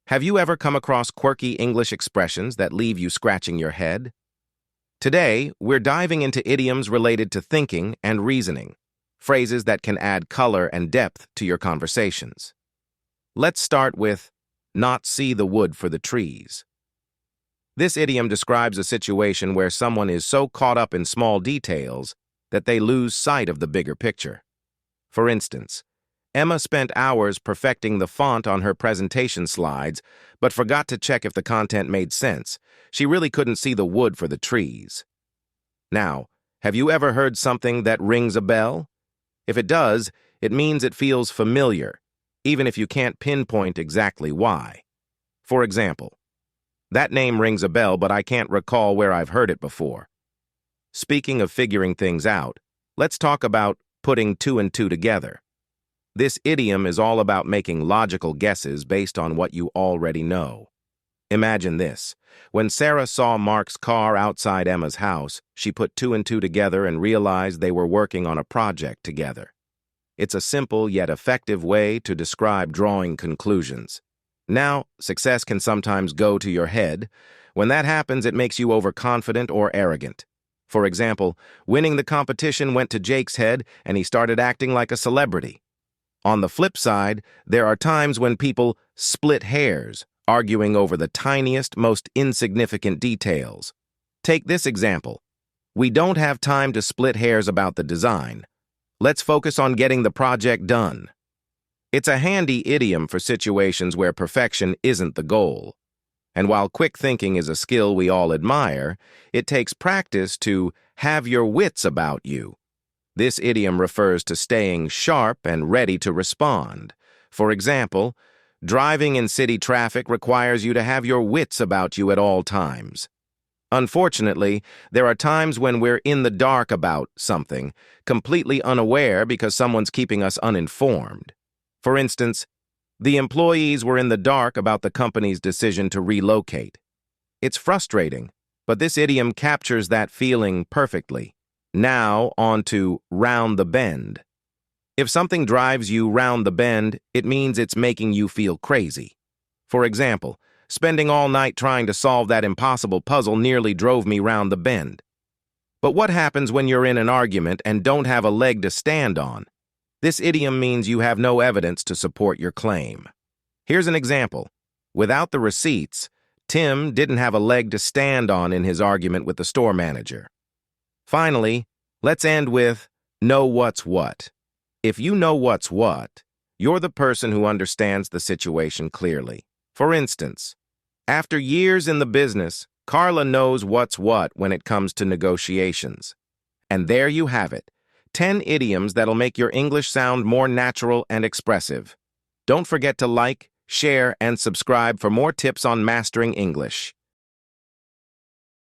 Have you ever come across quirky English expressions that leave you scratching your head? Today, we're diving into idioms related to thinking and reasoning, phrases that can add color and depth to your conversations. Let's start with not see the wood for the trees. This idiom describes a situation where someone is so caught up in small details that they lose sight of the bigger picture. For instance, Emma spent hours perfecting the font on her presentation slides, but forgot to check if the content made sense. She really couldn't see the wood for the trees. Now, have you ever heard something that rings a bell? If it does, it means it feels familiar, even if you can't pinpoint exactly why. For example, that name rings a bell, but I can't recall where I've heard it before. Speaking of figuring things out, let's talk about putting two and two together. This idiom is all about making logical guesses based on what you already know. Imagine this. When Sarah saw Mark's car outside Emma's house, she put two and two together and realized they were working on a project together. It's a simple yet effective way to describe drawing conclusions. Now, success can sometimes go to your head. When that happens, it makes you overconfident or arrogant. For example, winning the competition went to Jake's head and he started acting like a celebrity. On the flip side, there are times when people split hairs, arguing over the tiniest, most insignificant details. Take this example. We don't have time to split hairs about the design. Let's focus on getting the project done. It's a handy idiom for situations where perfection isn't the goal. And while quick thinking is a skill we all admire, it takes practice to have your wits about you. This idiom refers to staying sharp and ready to respond. For example, driving in city traffic requires you to have your wits about you at all times. Unfortunately, there are times when we're in the dark about something, completely unaware because someone's keeping us uninformed. For instance, the employees were in the dark about the company's decision to relocate. It's frustrating, but this idiom captures that feeling perfectly. Now, on to round the bend. If something drives you round the bend, it means it's making you feel crazy. For example, spending all night trying to solve that impossible puzzle nearly drove me round the bend. But what happens when you're in an argument and don't have a leg to stand on? This idiom means you have no evidence to support your claim. Here's an example. Without the receipts, Tim didn't have a leg to stand on in his argument with the store manager. Finally, let's end with know what's what. If you know what's what, you're the person who understands the situation clearly. For instance, after years in the business, Carla knows what's what when it comes to negotiations. And there you have it, 10 idioms that'll make your English sound more natural and expressive. Don't forget to like, share, and subscribe for more tips on mastering English.